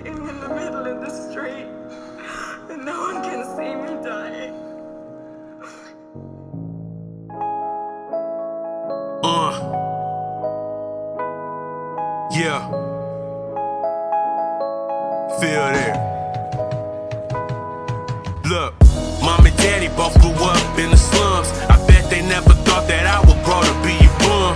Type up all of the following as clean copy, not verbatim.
dying in the middle of the street, and no one can see me dying. Yeah. Feel that. Look, mom and daddy both grew up in the slums. I bet they never thought that I would grow to be a bum.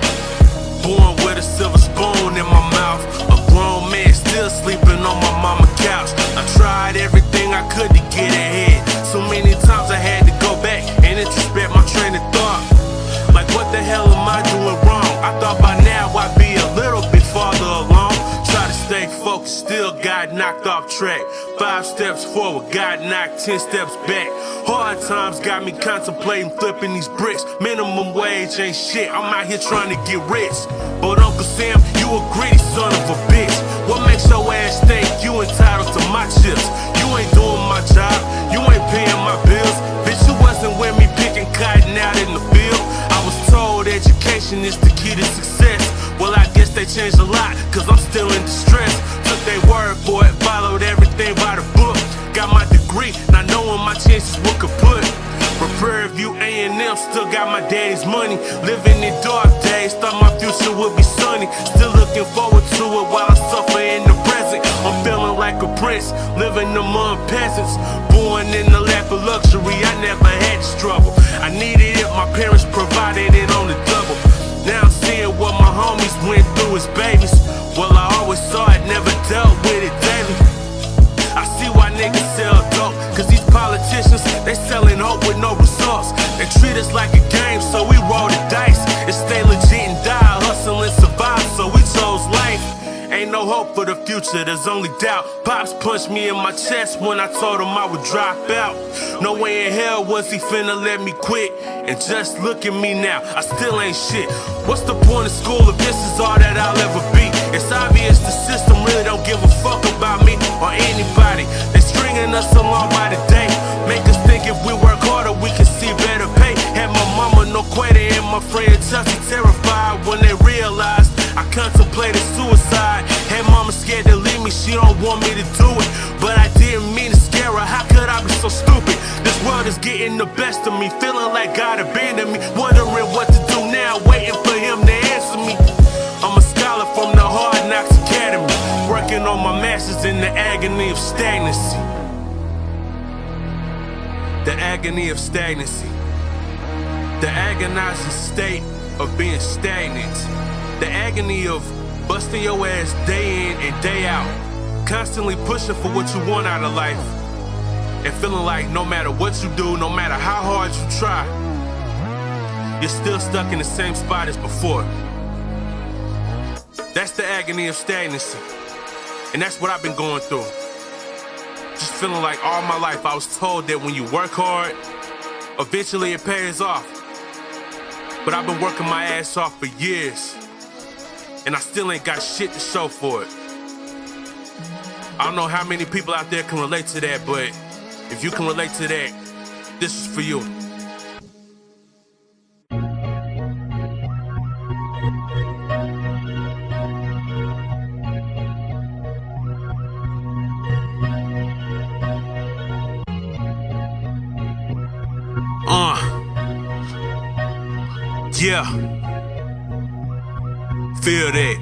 Born with a silver spoon in my mouth, a grown man still sleeping on my mama's couch. I tried everything I could to get ahead. So many times I had to go back and introspect my train of thought. Like, what the hell am I doing wrong? I thought by now I'd be a little bit farther along. Try to stay focused, still got knocked off track. 5 steps forward, got knocked 10 steps back. Hard times got me contemplating flipping these bricks. Minimum wage ain't shit, I'm out here trying to get rich. But Uncle Sam, you a greedy son of a bitch. What makes your ass think you entitled to my chips? You ain't doing my job, you ain't paying my bills. Bitch, you wasn't with me picking cotton out in the field. I was told education is the key to success. Well, I guess they changed a lot, cause I'm still in distress. Took their word for it, followed everything by the book. Got my degree, not knowing my chances were kaput. From Prairie View A&M, still got my daddy's money. Living in dark days, thought my future would be sunny. Still looking forward to it while I suffer in the present. I'm feeling like a prince, living among peasants. Born in the lap of luxury, I never had to struggle. I needed it, my parents provided it on the double. Now I'm seeing what my homies went through as babies. Well, I always saw it, never dealt with it daily. I see why niggas sell dope, cause these politicians, they selling hope with no results. They treat us like a game, so we roll the dice. And stay legit and die, hustle and survive, so we chose life. Ain't no hope for the future, there's only doubt. Pops punched me in my chest when I told him I would drop out. No way in hell was he finna let me quit. And just look at me now, I still ain't shit. What's the point of school if this is all that I'll ever be? It's obvious the system really don't give a fuck about me or anybody. They stringing us along by the day. Make us think if we work harder we can see better pay. Had my mama no queta and my friend Chelsea terrified when they realized I contemplated suicide. Had mama scared to leave me, she don't want me to do it. But I didn't mean to scare her, how could I be so stupid? This world is getting the best of me, feeling like God abandoned me. Wondering what to do now, waiting for him to answer me. I'm a scholar from the Hard Knocks Academy, working on my masters in the agony of stagnancy. The agony of stagnancy. The agonizing state of being stagnant. The agony of busting your ass day in and day out, constantly pushing for what you want out of life, and feeling like no matter what you do, no matter how hard you try, you're still stuck in the same spot as before. That's the agony of stagnancy, and that's what I've been going through. Just feeling like all my life I was told that when you work hard, eventually it pays off. But I've been working my ass off for years, and I still ain't got shit to show for it. I don't know how many people out there can relate to that, but if you can relate to that, this is for you. Yeah. Feel that.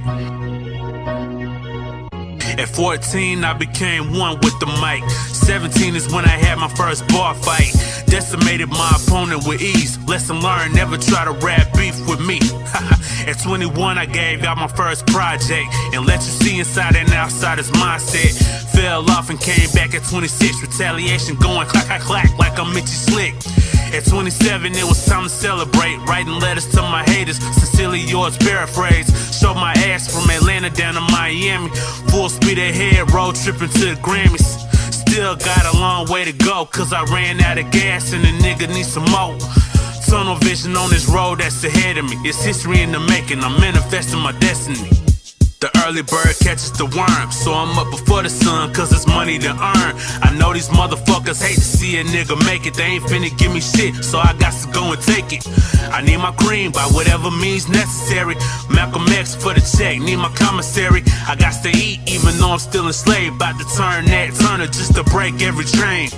At 14, I became one with the mic. 17 is when I had my first bar fight. Decimated my opponent with ease. Lesson learned, never try to rap beef with me. At 21, I gave out my first project and let you see inside and outside his mindset. Fell off and came back at 26. Retaliation going clack, clack, clack like I'm Mitchy Slick. At 27, it was time to celebrate. Writing letters to my haters, sincerely yours, Paraphraze. Showed my ass from Atlanta down to Miami. Full speed ahead, road tripping to the Grammys. Still got a long way to go, cause I ran out of gas and the nigga needs some more. Tunnel vision on this road that's ahead of me. It's history in the making, I'm manifesting my destiny. The early bird catches the worm, so I'm up before the sun, cause it's money to earn. I know these motherfuckers hate to see a nigga make it. They ain't finna give me shit, so I got to go and take it. I need my cream by whatever means necessary. Malcolm X for the check, need my commissary. I got to eat even though I'm still enslaved. About to turn that turner just to break every train.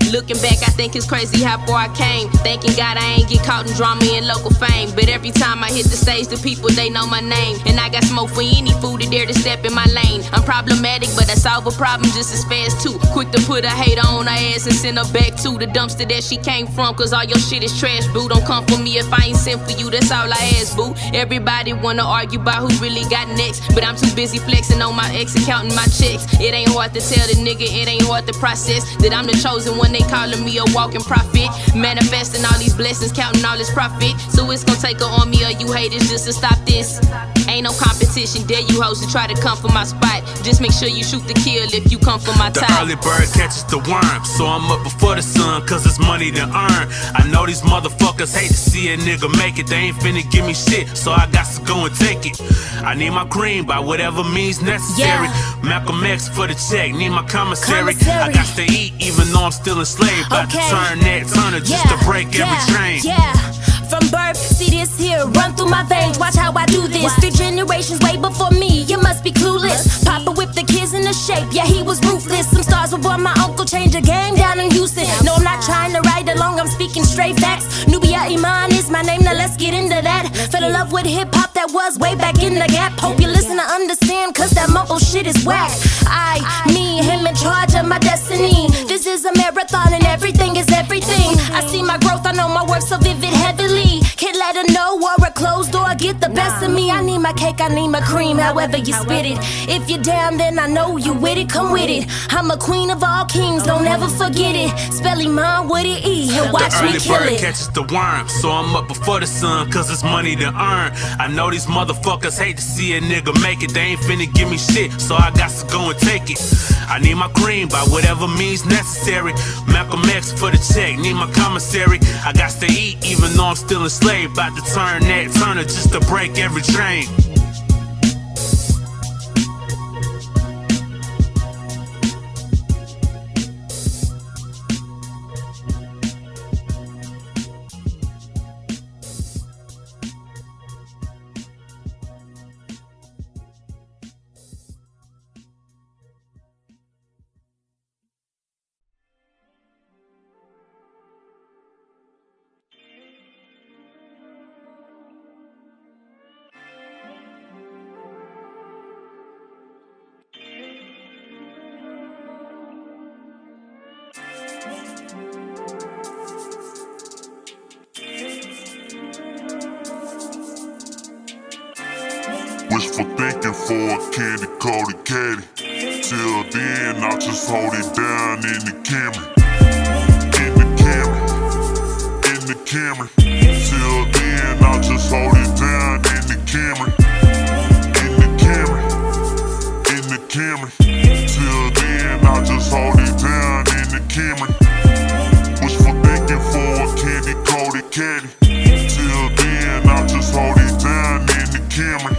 Looking back, I think it's crazy how far I came. Thanking God I ain't get caught in drama and local fame. But every time I hit the stage, the people, they know my name. And I got smoke for any fool that dare to step in my lane. I'm problematic, but I solve a problem just as fast too. Quick to put a hater on her ass and send her back to the dumpster that she came from. Cause all your shit is trash, boo. Don't come for me if I ain't sent for you, that's all I ask, boo. Everybody wanna argue about who really got next, but I'm too busy flexing on my ex and counting my checks. It ain't hard to tell the nigga, it ain't hard to process that I'm the chosen one. They calling me a walking prophet, manifesting all these blessings, counting all this profit. So it's gonna take an army of you haters just to stop this. Ain't no competition, dare you hoes to try to come for my spot. Just make sure you shoot the kill if you come for my top. The early bird catches the worm, so I'm up before the sun, cause it's money to earn. I know these motherfuckers hate to see a nigga make it. They ain't finna give me shit, so I got to go and take it. I need my cream by whatever means necessary. Malcolm X for the check, need my commissary. I got to eat even though I'm still enslaved. About to turn that turner just to break every train. From birth, see this here, run through my veins, watch how I do this. 3 generations way before me, you must be clueless. Papa whipped the kids into shape, yeah, he was ruthless. Some stars were born, my uncle changed the game down in Houston. No, I'm not trying to ride along, I'm speaking straight facts. Nubia Emmon is my name, now let's get into that. Fell in love with hip-hop, that was way back in the gap. Hope you listen to understand, cause that mumble shit is whack. Me, him in charge of my destiny. This is a marathon and everything is everything. I see my growth, I know my work so vivid heavily. Can't let her know or a closed door get the best of me. I need my cake, I need my cream, however you spit it. If you're down, then I know you with it, come with it. I'm a queen of all kings, don't ever forget it. Spell Iman with an E and watch me kill it. The early bird catches the worm, so I'm up before the sun, cause it's money to earn. I know these motherfuckers hate to see a nigga make it. They ain't finna give me shit, so I got to go and take it. I need my cream by whatever means necessary. Malcolm X for the check, need my commissary. I got to eat even though I'm still enslaved. About to turn that turner just to break every train. Wishful thinking for a candy coated caddy. Till then, I just hold it down in the Camry. In the Camry. In the Camry. Till then, I just hold it down in the Camry. In the Camry. In the Camry. Till then, I just hold it down in the Camry. Wishful thinking for a candy coated caddy. Till then, I just hold it down in the Camry.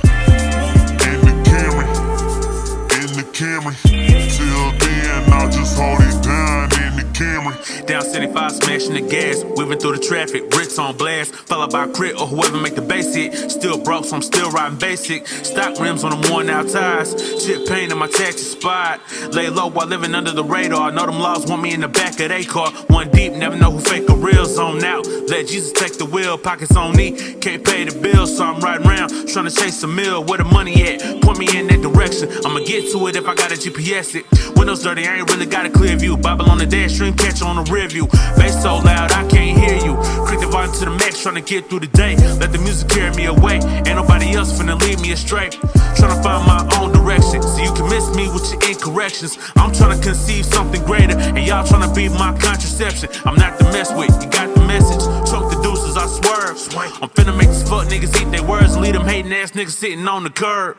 Camry. Till then, I just hold it down in the Camry. Down 75, smashing the gas, weaving through the traffic, Ritz on blast, followed by Crit or whoever make the bass hit. Still broke, so I'm still riding basic. Stock rims on them worn out tires, chip paint in my taxi spot. Lay low while living under the radar. Know them laws want me in the back of they car. One deep, never know who fake or real. Zone out, let Jesus take the wheel. Pockets on me, can't pay the bills, so I'm riding around trying to chase a meal. Where the money at? Point me in that direction. I'ma get to it if I got a GPS it. Windows dirty, I ain't really got a clear view. Bible on the dash, stream catch on the rear view. Bass so loud, I can't hear you. Crank the volume to the max, trying to get through the day. Let the music carry me away. Ain't nobody else finna lead me astray. Trying to find my own direction, so you can miss me with your incorrections. I'm trying to conceive something greater, and y'all trying to be my contraception. I'm not to mess with, you got the message. Choke the deuces, I swerve. I'm finna make these fuck niggas eat their words. Leave them hating ass niggas sitting on the curb.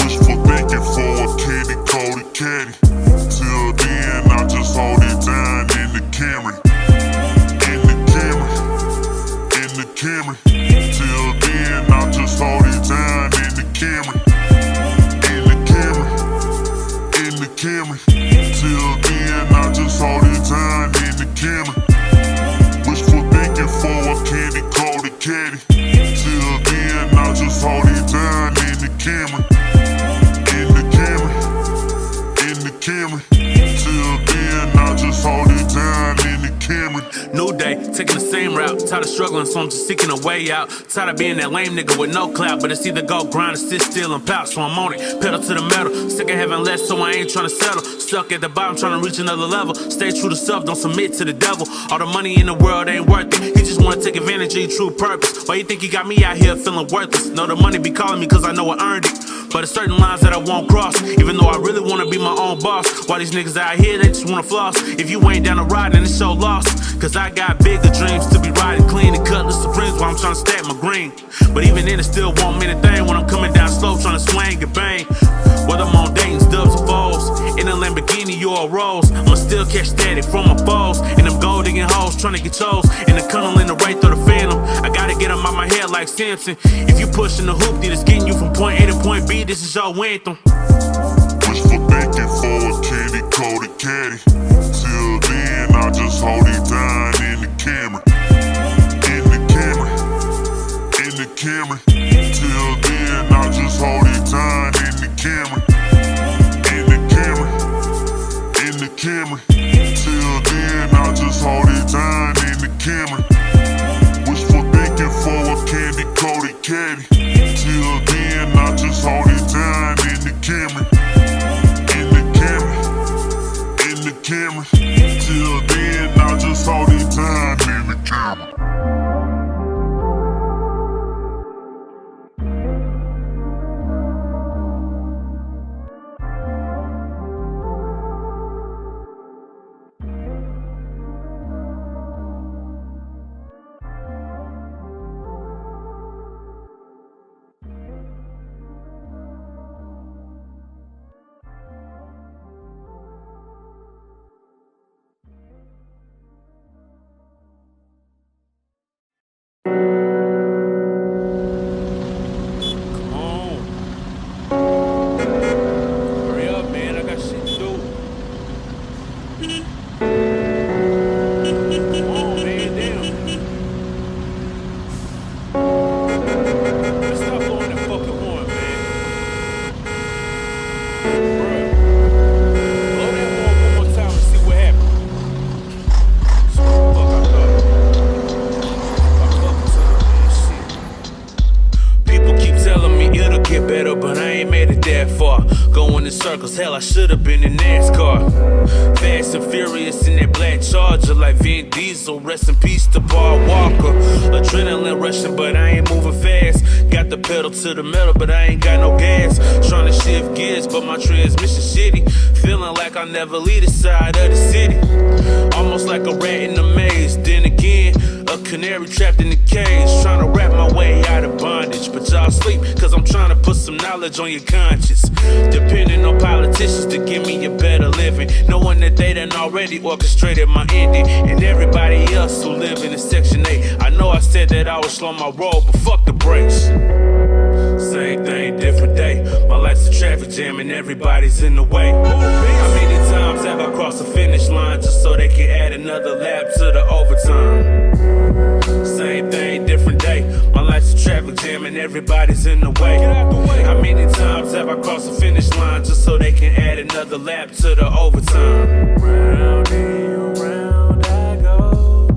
Wishful thinking for a candy coated caddy. Till then, I just hold it down in the Camry. In the Camry. In the Camry. Till then, I just hold it down in the Camry. Tired of struggling, so I'm just seeking a way out. Tired of being that lame nigga with no clout, but it's either go grind or sit still and pout. So I'm on it, pedal to the metal. Sick of having less, so I ain't trying to settle. Stuck at the bottom, trying to reach another level. Stay true to self, don't submit to the devil. All the money in the world ain't worth it. He just wanna take advantage of your true purpose. Why you think he got me out here feeling worthless? Know the money be calling me cause I know I earned it. But there's certain lines that I won't cross, even though I really wanna be my own boss. Why these niggas out here, they just wanna floss. If you ain't down to ride, then it's so lost. Cause I got bigger dreams to be riding clean and cutlass supremes while I'm trying to stack my green. But even then it still won't mean a thing when I'm coming down slow trying to swing and bang. Whether I'm on Dayton's, Dubs or Foes, in a Lamborghini or a Rolls, I'ma still catch static from my foes. And them gold digging hoes trying to get chose. And the Colonel in the right through the Phantom. I gotta get them out my head like Simpson. If you pushing the hoop, that's getting you from point A to point B, this is your anthem. Wishful thinking for a candy coated caddy. Till then, I just hold it down in the Camry. In the Camry. In the Camry. Till then, I just hold it down in the Camry. In the Camry. In the Camry. Till then, I just hold it down in the Camry. Wishful thinking for a candy coated caddy. Till then, I just hold it down in the Camry. In the Camry. In the Camry. Till then, I just hold it down in the Camry. Hell, I should've been in NASCAR. Fast and furious in that black Charger like Vin Diesel. Rest in peace to Paul Walker. Adrenaline rushing, but I ain't moving fast. Got the pedal to the metal, but I ain't got no gas. Trying to shift gears, but my transmission shitty. Feeling like I'll never leave the side of the city. Almost like a rat in a maze. Then again, a canary trapped in the cage. Trying to wrap my way out of bondage. But y'all sleep, cause I'm trying to put some knowledge on your conscience. Depending on politicians to give me a better living. Knowing that they done already orchestrated my ending. And everybody else who live in Section 8. I know I said that I would slow my roll, but fuck the brakes. Same thing, different day. My life's a traffic jam and everybody's in the way. How many times have I crossed the finish line just so they can add another lap to the overtime? Same thing, different day. My life's a traffic jam and everybody's in the way. How many times have I crossed the finish line just so they can add another lap to the overtime? Round and round I go.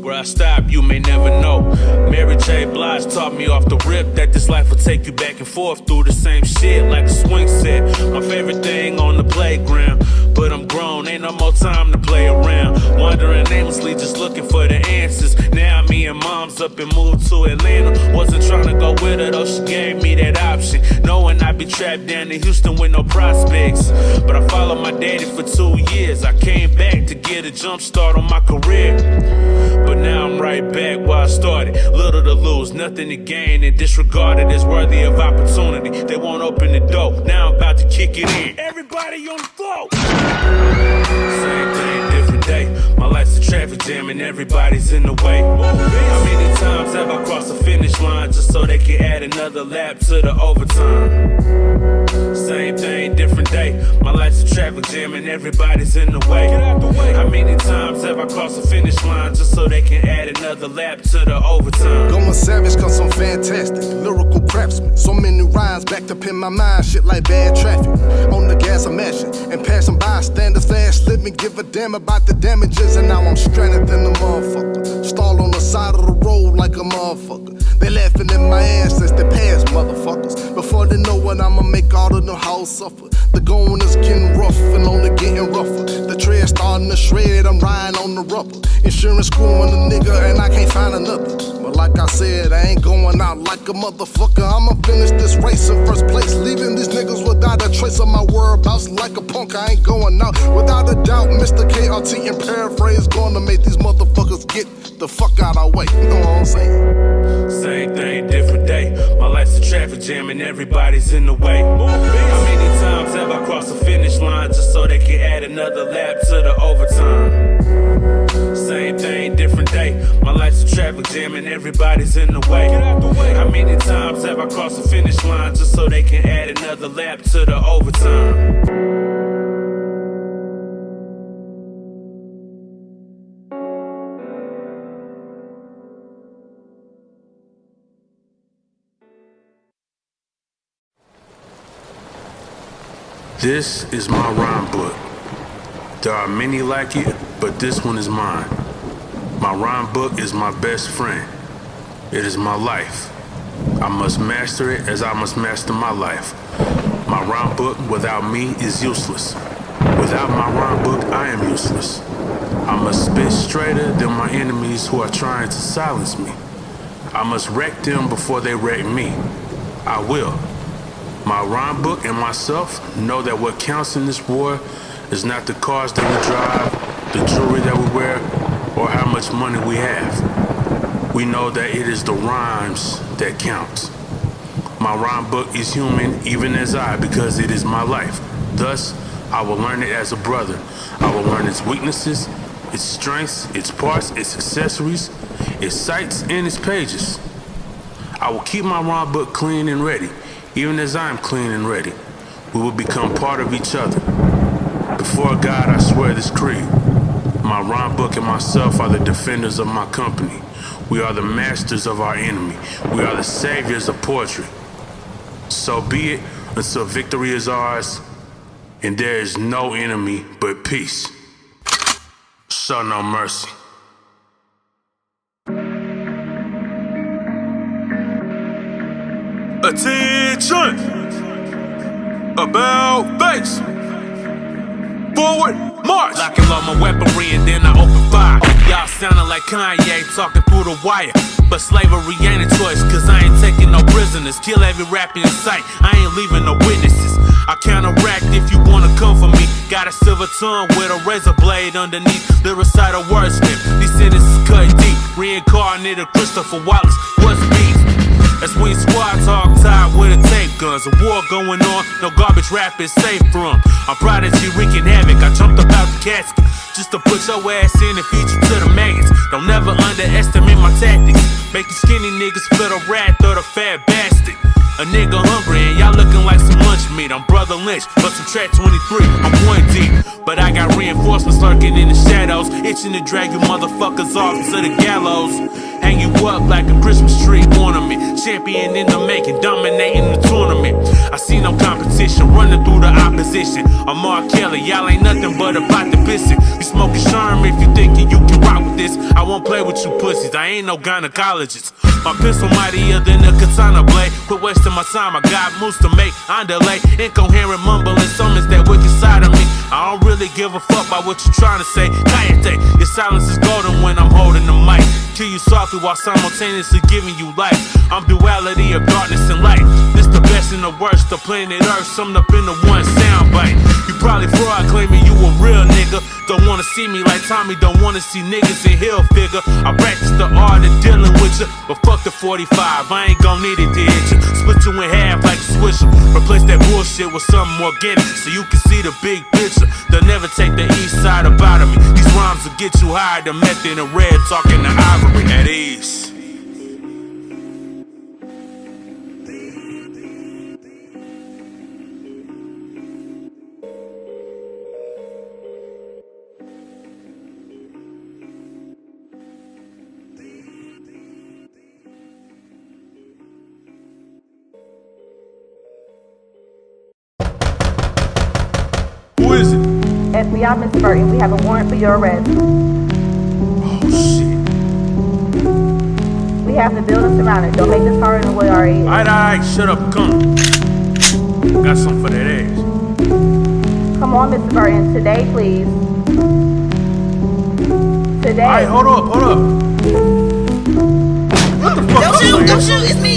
Where I stop, you may never know. Mary J. Blige taught me off the rip that this life will take you back and forth through the same shit like a swing set. My favorite thing on the playground, but I'm grown, ain't no more time to play around. Wandering aimlessly, just looking for the answers. Now me and mom's up and moved to Atlanta. Wasn't trying to go with her though, she gave me that option. Knowing I'd be trapped down in Houston with no prospects. But I followed my daddy for 2 years. I came back to get a jump start on my career. But now I'm right back where I started. Little to lose, nothing to gain, and disregarded as worthy of opportunity. They won't open the door, now I'm about to kick it in. Everybody on the floor. Same thing, different day. My life's a traffic jam and everybody's in the way. How many times have I crossed the finish line just so they can add another lap to the overtime? Same thing, different day. My life's a traffic jam and everybody's in the way. How many times have I crossed the finish line just so they can add another lap to the overtime? Going savage cause I'm fantastic. Lyrical crap craftsman. So many rhymes backed up in my mind, shit like bad traffic. On the gas I'm mashing and passing bystanders fast living, give a damn about the damages, and now I'm stranded in the motherfucker. Stall on the side of the road like a motherfucker. They laughing in my ass since they past motherfuckers. Before they know what I'ma make all of them hoes suffer. The going is getting rough and only getting rougher. The tread starting to shred, I'm riding on the rubber. Insurance screwing a nigga and I can't find another. But like I said, I ain't going out like a motherfucker. I'ma finish this race in first place, leaving these niggas without a trace of my whereabouts. Like a punk, I ain't going out. Without a doubt, Mr.KRT and Paraphraze gonna make these motherfuckers get the fuck out our way. You know what I'm saying? Same thing, different day. My life's a traffic jam and everybody's in the way. How many times have I crossed the finish line just so they can add another lap to the overtime? Same thing, different day. My life's a traffic jam and everybody's in the way. How many times have I crossed the finish line just so they can add another lap to the overtime? This is my rhyme book. There are many like it, but this one is mine. My rhyme book is my best friend. It is my life. I must master it as I must master my life. My rhyme book without me is useless. Without my rhyme book, I am useless. I must spit straighter than my enemies who are trying to silence me. I must wreck them before they wreck me. I will. My rhyme book and myself know that what counts in this war is not the cars that we drive, the jewelry that we wear, or how much money we have. We know that it is the rhymes that count. My rhyme book is human even as I, because it is my life. Thus, I will learn it as a brother. I will learn its weaknesses, its strengths, its parts, its accessories, its sights, and its pages. I will keep my rhyme book clean and ready. Even as I am clean and ready, we will become part of each other. Before God, I swear this creed. My rhyme book and myself are the defenders of my company. We are the masters of our enemy. We are the saviors of poetry. So be it until victory is ours, and there is no enemy but peace. Show no mercy. Attention! About face! Forward march! Lock and load my weaponry and then I open fire. Y'all sounding like Kanye talking through the wire. But slavery ain't a choice, cause I ain't taking no prisoners. Kill every rapper in sight, I ain't leaving no witnesses. I counteract if you wanna come for me. Got a silver tongue with a razor blade underneath. Lyricidal wordsmith, these sentences cut deep. Reincarnated Christopher Wallace, what's beef? That's when squad talk tied with a tape guns. A war going on, no garbage rap is safe from. I'm Prodigy wreaking havoc, I jumped up out the casket just to put your ass in and feed you to the maggots. Don't never underestimate my tactics. Make you skinny niggas feel the wrath of the fat bastard. A nigga hungry and y'all looking like some lunch meat. I'm Brother Lynch, but some track 23, I'm one deep. But I got reinforcements lurking in the shadows, itching to drag you motherfuckers off to the gallows. Hang you up like a Christmas tree ornament. Champion in the making, dominating the tournament. I see no competition, running through the opposition. I'm Mark Kelly, y'all ain't nothing but about to piss it. You smoking Sherm if you thinking you can rock with this. I won't play with you pussies, I ain't no gynecologist. My pistol mightier than a katana blade. Quit wasting my time, I got moves to make. Underlay, incoherent mumbling summons that wicked side of me. I don't really give a fuck about what you trying to say. Cállate, your silence is golden when I'm holding the mic. Kill you softly while simultaneously giving you life. I'm duality of darkness and light. This the best and the worst, the planet Earth summed up into one soundbite. You probably fraud claiming you a real nigga. Don't wanna see me like Tommy, don't wanna see niggas in Hill figure. I practice the art of dealing with you, but fuck the 45, I ain't gon' need it to hit you. Split you in half like a swisher. Replace that bullshit with something organic so you can see the big picture. They'll never take the east side about of me. These rhymes will get you higher than method and red talking to ivory at ease. is it? FBI, Mr. Burton, we have a warrant for your arrest. Oh, shit. We have the building surrounded. Don't make this harder than what it already is. Alright, shut up, come. Got something for that ass. Come on, Mr. Burton, today, please. Today. Alright, hold up. What the fuck? Don't shoot, it's me.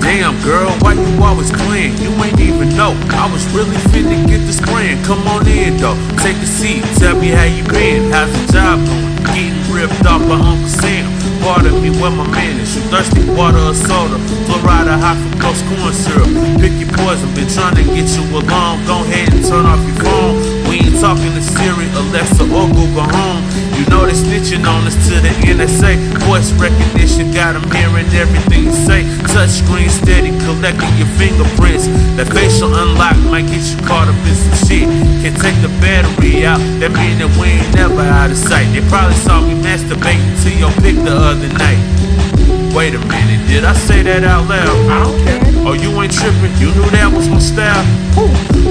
Damn, girl, why you always playing? You ain't even know. I was really finna get this spraying. Come on in, though. Take a seat. Tell me how you been. How's the job going? Getting ripped off by Uncle Sam. Pardon me, where my man is. You thirsty, water or soda? Florida, high fructose corn syrup. Pick your poison. Been trying to get you along. Go ahead and turn off your phone. We ain't talking to Siri, Alexa, or Google Home. You know they snitching on us to the NSA. Voice recognition got them hearing everything you say. Touch screen steady, collecting your fingerprints. That facial unlock might get you caught up in some shit. Can take the battery out, that mean that we ain't never out of sight. They probably saw me masturbating to your pic the other night. Wait a minute, did I say that out loud? I don't care. Oh, you ain't tripping, you knew that was my style?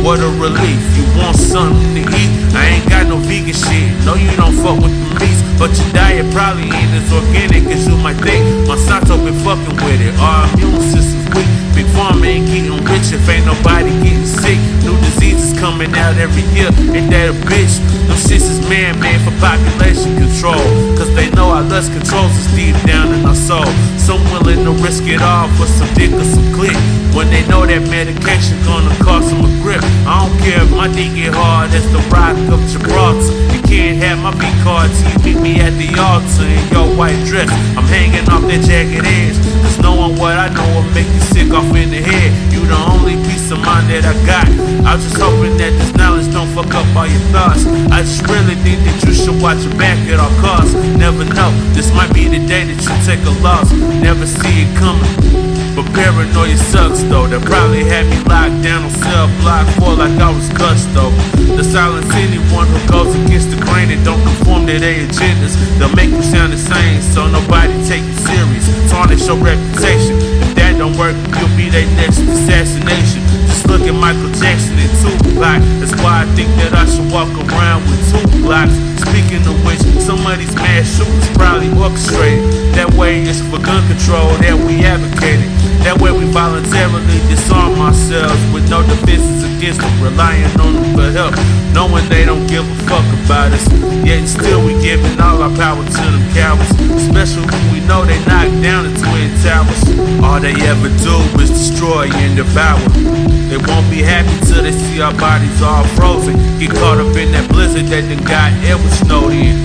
What a relief, you want something to eat? I ain't got no vegan shit, no you don't fuck with the meats. But your diet probably ain't as organic as you might think. Monsanto been fucking with it, our immune system's weak. Big Pharma ain't getting rich if ain't nobody getting sick. New diseases coming out every year, ain't that a bitch? Them shits is man-made for population control. Cause they know our lust controls us deep down in our soul. Some willing to risk it all for some dick or some click. When they know that medication gonna cost them a grip. I don't care if my dick get hard as the Rock of Gibraltar. You can't have my V-card till you meet me at the altar in your white dress. I'm hanging off that jagged edge. Cause knowing what I know will make you sick off in the head. You the only peace of mind that I got. I was just hoping that this knowledge don't fuck up all your thoughts. I just really think that you should watch your back at all costs. Never know, this might be the day that you take a loss. Never see it coming. But paranoia sucks though. That probably had me locked down on cell block 4 like I was Gusto. To silence anyone who goes against the grain and don't conform to their agendas. They'll make you sound insane so nobody take you serious. Tarnish your reputation. If that don't work, you'll be their next assassination. Just look at Michael Jackson and Tupac. That's why I think that I should walk around with 2 blocks. Speaking of which, some of these mass shootings probably orchestrated. That way it's for gun control that we advocated. That way we voluntarily disarm ourselves with no defenses against them, relying on them for help, knowing they don't give a fuck about us. Yet still we giving all our power to them cowards, especially when we know they knock down the Twin Towers. All they ever do is destroy and devour. They won't be happy till they see our bodies all frozen. Get caught up in that blizzard that done got Edward snowed in.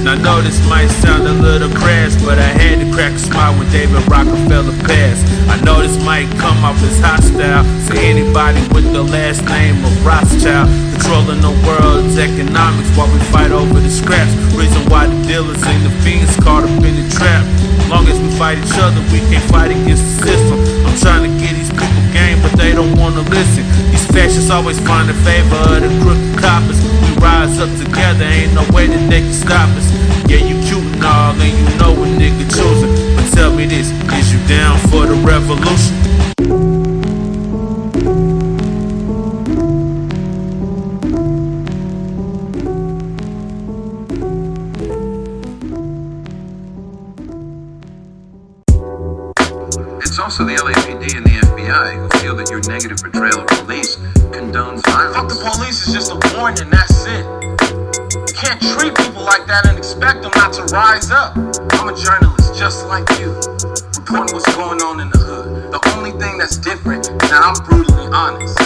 Now I know this might sound a little crass, but I had to crack a smile when David Rockefeller passed. I know this might come off as hostile to anybody with the last name of Rothschild. Controlling the world's economics while we fight over the scraps. Reason why the dealers and the fiends caught up in the trap. Long as we fight each other, we can't fight against the system. I'm trying to get these people game, but they don't wanna listen. These fascists always find the favor of the crooked coppers. We rise up together, ain't no way that they can stop us. Yeah, you cute and all, and you know a nigga choosing. But tell me this, is you down for the revolution? It's also the LAPD and the FBI who feel that your negative portrayal of police condones violence. Fuck the police is just a warning, that's it. You can't treat people like that and expect them not to rise up. I'm a journalist just like you, reporting what's going on in the hood. The only thing that's different is that I'm brutally honest.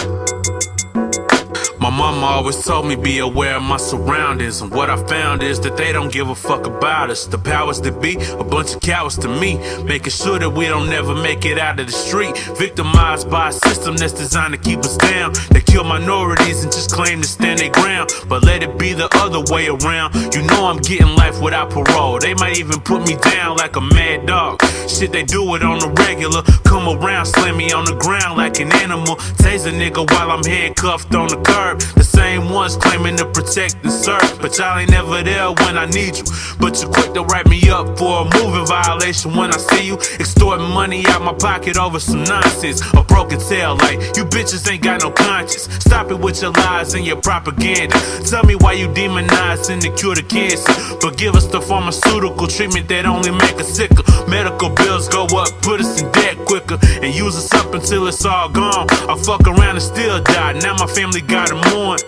My mama always told me be aware of my surroundings, and what I found is that they don't give a fuck about us. The powers that be, a bunch of cowards to me, making sure that we don't never make it out of the street. Victimized by a system that's designed to keep us down. They kill minorities and just claim to stand their ground, but let it be the other way around. You know I'm getting life without parole. They might even put me down like a mad dog. Shit, they do it on the regular. Come around, slam me on the ground like an animal. Tase a nigga while I'm handcuffed on the curb. serve. The same ones claiming to protect and serve, but y'all ain't never there when I need you. But you quick to write me up for a moving violation when I see you extorting money out my pocket over some nonsense. A broken tail like you bitches ain't got no conscience. Stop it with your lies and your propaganda. Tell me why you demonizing the cure to cancer, but give us the pharmaceutical treatment that only make us sicker. Medical bills go up, put us in debt quicker, and use us up until it's all gone. I fuck around and still die, now my family gotta mourn.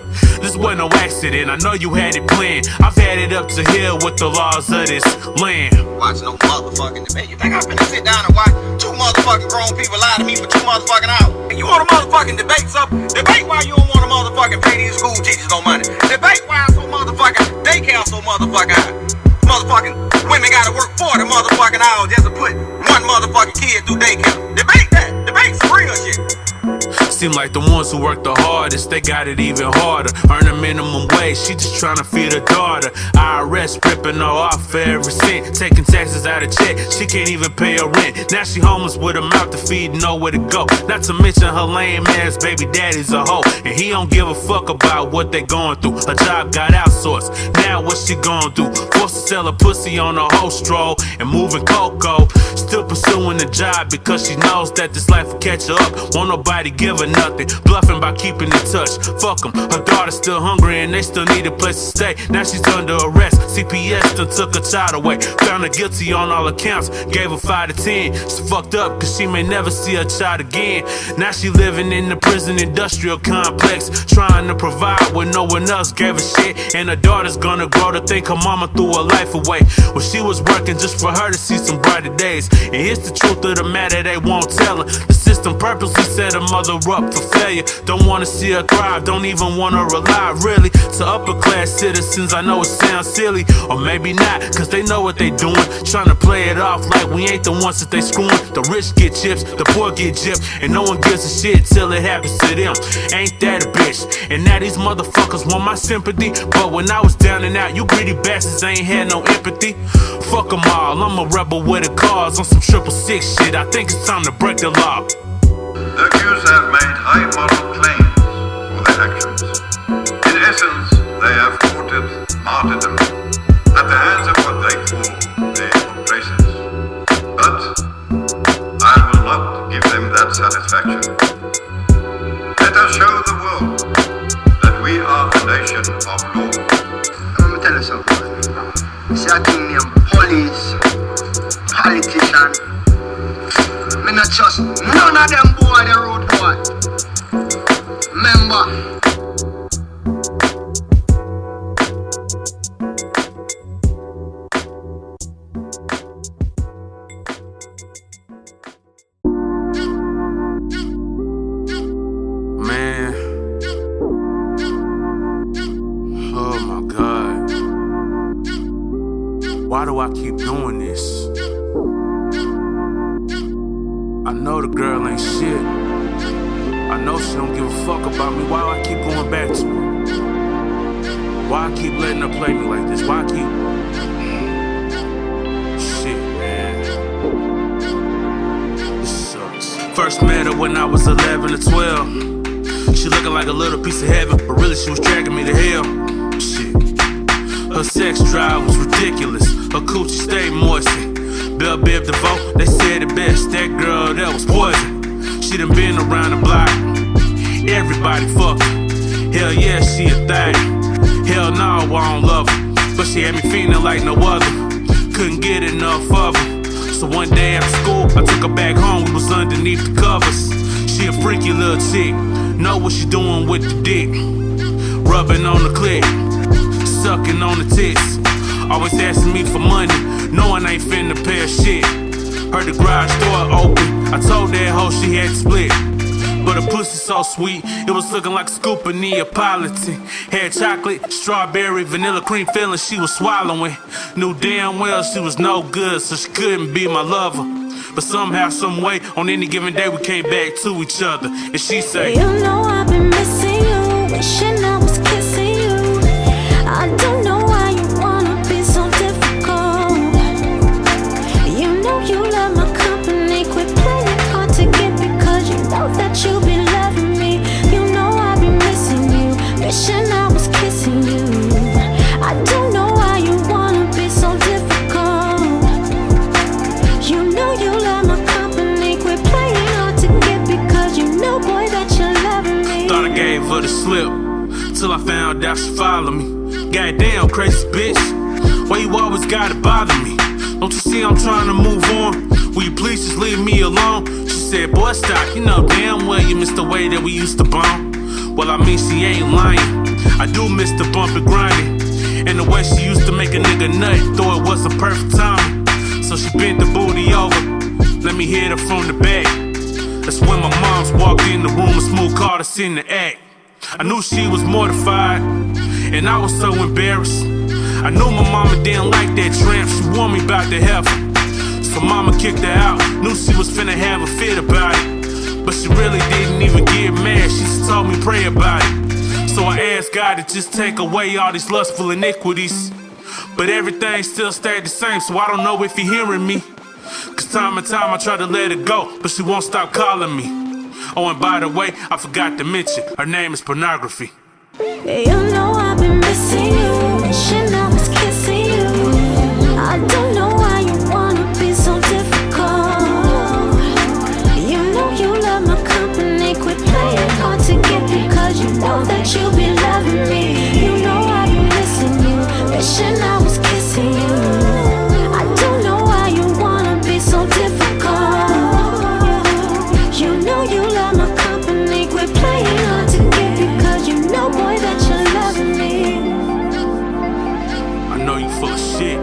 This wasn't no accident, I know you had it planned. I've had it up to here with the laws of this land. Watch no motherfucking debate. You think I'm finna sit down and watch two motherfucking grown people lie to me for 2 motherfucking hours? And you want a motherfucking debate, so debate why you don't want to motherfucking pay these school teachers no money. Debate why so motherfucking daycare so motherfucking high. Motherfucking women gotta work 40 motherfucking hours just to put one motherfucking kid through daycare. Debate that. Debate some real shit. Seem like the ones who work the hardest, they got it even harder. Earn a minimum wage, she just tryna feed her daughter. IRS ripping her off for every cent, taking taxes out of check, she can't even pay her rent. Now she homeless with a mouth to feed and nowhere to go. Not to mention her lame ass baby daddy's a hoe, and he don't give a fuck about what they going through. Her job got outsourced, now what she gon' do? Forced to sell her pussy on a hoe stroll and moving cocoa. Still pursuing the job because she knows that this life will catch her up. Won't nobody give her nothing, bluffing by keeping in touch. Fuck them, her daughter's still hungry and they still need a place to stay. Now she's under arrest, CPS done took her child away. Found her guilty on all accounts, gave her 5 to 10. She fucked up cause she may never see her child again. Now she living in the prison industrial complex, trying to provide when no one else gave a shit. And her daughter's gonna grow to think her mama threw her life away, well she was working just for her to see some brighter days. And here's the truth of the matter, they won't tell her. The system purposely set her mother up for failure. Don't wanna see her thrive, don't even wanna rely really to upper class citizens. I know it sounds silly, or maybe not, cause they know what they doing. Trying to play it off like we ain't the ones that they screwing. The rich get chips, the poor get gypped, and no one gives a shit till it happens to them. Ain't that a bitch? And now these motherfuckers want my sympathy, but when I was down and out, you greedy bastards ain't had no empathy. Fuck them all, I'm a rebel with a cause on some 666 shit. I think it's time to break the law. The accused have made high moral claims for their actions. In essence, they have courted martyrdom at the hands of what they call their oppressors. But I will not give them that satisfaction. Let us show the world that we are a nation of law. Let me tell you something. See a thing named police, politician. Me not trust none of them boy, the road boy. Remember. Man. Oh my God. Why do I keep doing this? I know the girl ain't shit. I know she don't give a fuck about me. Why do I keep going back to her? Why I keep letting her play me like this? Why I keep... Shit, man. This sucks. First met her when I was 11 or 12. She looking like a little piece of heaven, but really she was dragging me to hell. Shit. Her sex drive was ridiculous. Her coochie stayed moistened. Bell Bib DeVoe, they said it best. That girl, that was poison. She done been around the block. Everybody fuck her. Hell yeah, she a thing. Hell no, I don't love her. But she had me feeling like no other. Couldn't get enough of her. So one day after school, I took her back home. We was underneath the covers. She a freaky little chick. Know what she doing with the dick. Rubbing on the clit. Sucking on the tits. Always asking me for money, knowing I ain't finna pay her shit. Heard the garage door open, I told that hoe she had to split. But her pussy so sweet, it was looking like a scoop of Neapolitan. Had chocolate, strawberry, vanilla cream filling she was swallowing. Knew damn well she was no good, so she couldn't be my lover. But somehow, some way, on any given day we came back to each other. And she say, you know I've been missing you, wishing I was kissing you. I don't know why you wanna be so difficult. You know you love my company, quit playing hard to get because you know that you be loving me. You know I be missing you, her to slip. Till I found out she followed me. Goddamn, crazy bitch. Why you always gotta bother me? Don't you see I'm trying to move on? Will you please just leave me alone? She said, boy, stop, you know damn well you missed the way that we used to bump. Well, I mean, she ain't lying. I do miss the bump and grinding. And the way she used to make a nigga nut, though it wasn't perfect time. So she bent the booty over. Let me hit her from the back. That's when my mom's walked in the room and smooth caught us in the act. I knew she was mortified, and I was so embarrassed. I knew my mama didn't like that tramp, she warned me about the heifer. So mama kicked her out, knew she was finna have a fit about it. But she really didn't even get mad, she just told me pray about it. So I asked God to just take away all these lustful iniquities. But everything still stayed the same, so I don't know if you're hearing me. Cause time and time I try to let her go, but she won't stop calling me. Oh, and by the way, I forgot to mention, her name is Pornography. You know I've been missing you, wishing I was kissing you. I don't know why you wanna be so difficult. You know you love my company, quit playing hard to get because you know that you be loving me. You know I've been missing you, wishing I was kissing you. I don't know why you wanna be so difficult. You know you love my company, quit playing hard to get because you know, boy, that you're loving me. I know you full of shit.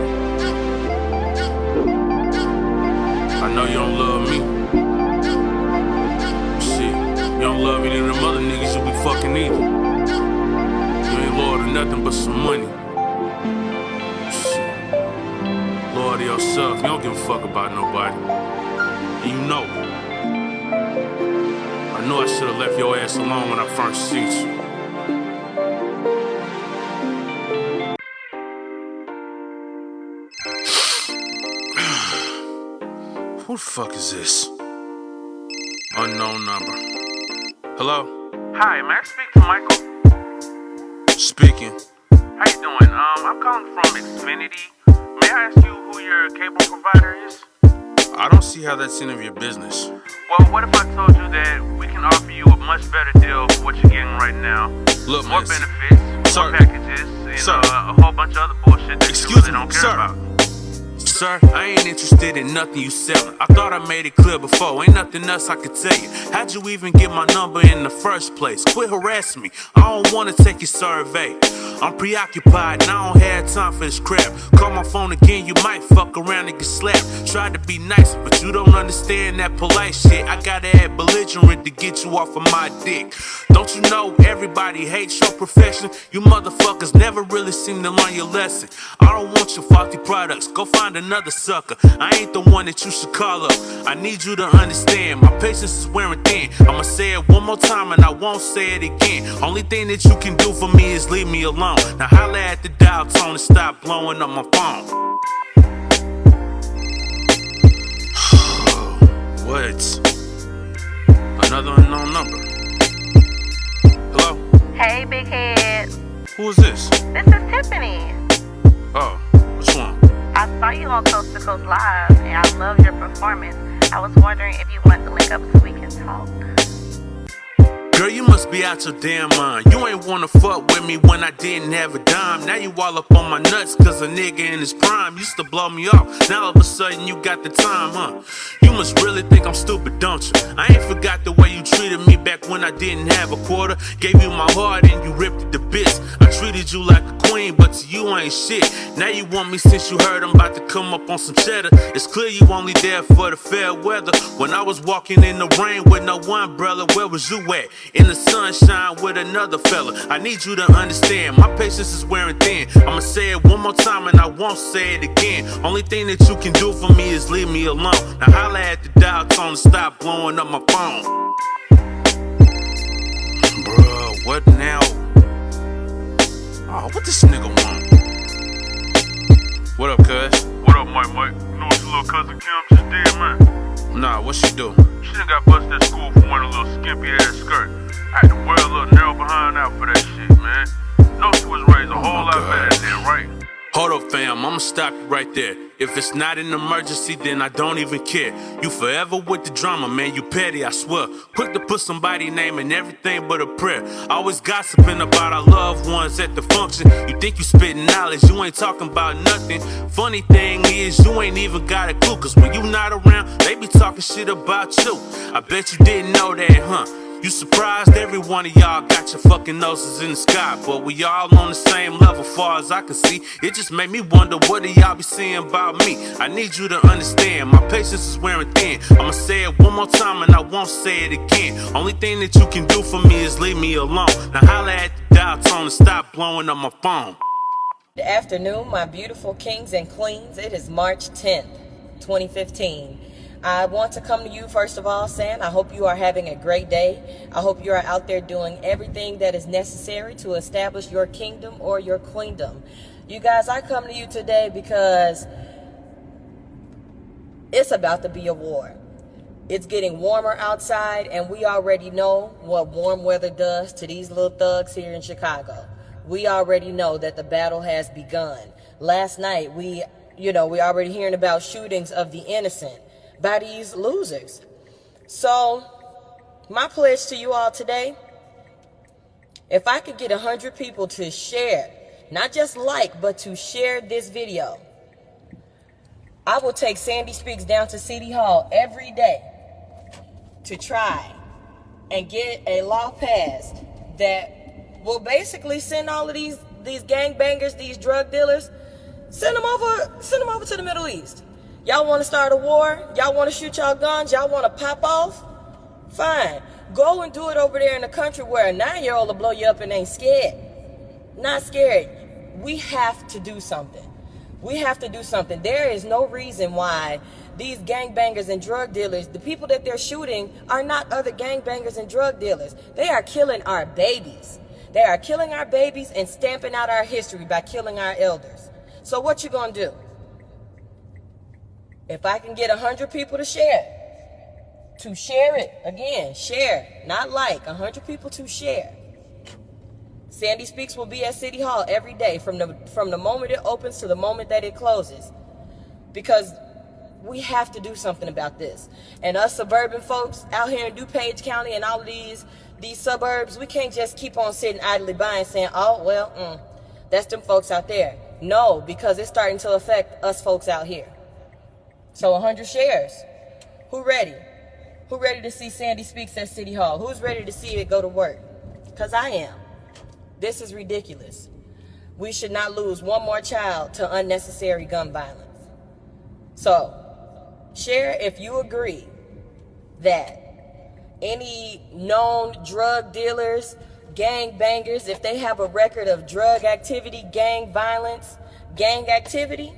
I know you don't love me. Shit, you don't love any of them other niggas you be fucking either. You ain't loyal to nothing but some money. Shit, loyal to yourself. You don't give a fuck about nobody. And you know. I know I should've left your ass alone when I first seen you. Who the fuck is this? Unknown number. Hello? Hi, may I speak to Michael? Speaking. How you doing? I'm calling from Xfinity. May I ask you who your cable provider is? I don't see how that's any of your business. Well, what if I told you that we can offer you a much better deal for what you're getting right now? Look, more miss. benefits, more packages, and a whole bunch of other bullshit that you really don't care about. Sir, I ain't interested in nothing you selling. I thought I made it clear before, ain't nothing else I could tell you. How'd you even get my number in the first place? Quit harassing me, I don't wanna take your survey. I'm preoccupied and I don't have time for this crap. Call my phone again, you might fuck around and get slapped. Tried to be nice, but you don't understand that polite shit. I gotta add belligerent to get you off of my dick. Don't you know everybody hates your profession? You motherfuckers never really seem to learn your lesson. I don't want your faulty products, go find another sucker. I ain't the one that you should call up. I need you to understand, my patience is wearing thin. I'ma say it one more time and I won't say it again. Only thing that you can do for me is leave me alone. Now holla at the dial tone and stop blowing up my phone. What? Another unknown number. Hello? Hey, big head. Who is this? This is Tiffany. Oh, which one? I saw you on Coast to Coast Live, and I love your performance. I was wondering if you wanted to link up so we can talk. Girl, you must be out your damn mind. You ain't wanna fuck with me when I didn't have a dime. Now you all up on my nuts cause a nigga in his prime used to blow me off. Now all of a sudden you got the time, huh? You must really think I'm stupid, don't you? I ain't forgot the way you treated me back when I didn't have a quarter. Gave you my heart and you ripped it to bits. I treated you like a queen, but to you ain't shit. Now you want me since you heard I'm about to come up on some cheddar. It's clear you only there for the fair weather. When I was walking in the rain with no umbrella, where was you at? In the sunshine with another fella. I need you to understand, my patience is wearing thin. I'ma say it one more time and I won't say it again. Only thing that you can do for me is leave me alone. Now holla at the dial tone and stop blowing up my phone. Bruh, what now? Oh, what this nigga want? What up, cuz? What up, Mike? You know what your little cousin Kim just did, man? Nah, what she do? She done got busted at school for wearing a little skimpy ass skirt. I had to wear a little narrow behind out for that shit, man. No, she was raised a whole lot better than that, right? Hold up, fam, I'ma stop you right there. If it's not an emergency, then I don't even care. You forever with the drama, man, you petty, I swear. Quick to put somebody's name in everything but a prayer. Always gossiping about our loved ones at the function. You think you spitting knowledge, you ain't talking about nothing. Funny thing is, you ain't even got a clue. Cause when you not around, they be talking shit about you. I bet you didn't know that, huh? You surprised every one of y'all got your fucking noses in the sky. But we all on the same level far as I can see. It just made me wonder what do y'all be saying about me. I need you to understand, my patience is wearing thin. I'ma say it one more time and I won't say it again. Only thing that you can do for me is leave me alone. Now holla at the dial tone and stop blowing up my phone. Good afternoon, my beautiful kings and queens. It is March 10th, 2015. I want to come to you first of all saying I hope you are having a great day. I hope you are out there doing everything that is necessary to establish your kingdom or your queendom. You guys, I come to you today because it's about to be a war. It's getting warmer outside, and we already know what warm weather does to these little thugs here in Chicago. We already know that the battle has begun. Last night, we already hearing about shootings of the innocent by these losers. So my pledge to you all today, if I could get 100 people to share, not just like, but to share this video, I will take Sandy Speaks down to City Hall every day to try and get a law passed that will basically send all of these gangbangers, these drug dealers, send them over to the Middle East. Y'all want to start a war? Y'all want to shoot y'all guns? Y'all want to pop off? Fine. Go and do it over there in the country where a 9-year-old will blow you up and ain't scared. Not scared. We have to do something. We have to do something. There is no reason why these gangbangers and drug dealers, the people that they're shooting, are not other gangbangers and drug dealers. They are killing our babies. They are killing our babies and stamping out our history by killing our elders. So what you gonna do? If I can get 100 people to share it, again, share, not like, 100 people to share. Sandy Speaks will be at City Hall every day from the moment it opens to the moment that it closes. Because we have to do something about this. And us suburban folks out here in DuPage County and all of these suburbs, we can't just keep on sitting idly by and saying, oh, well, that's them folks out there. No, because it's starting to affect us folks out here. So 100 shares. Who ready? Who ready to see Sandy Speaks at City Hall? Who's ready to see it go to work? Because I am. This is ridiculous. We should not lose one more child to unnecessary gun violence. So, share if you agree that any known drug dealers, gang bangers, if they have a record of drug activity, gang violence, gang activity,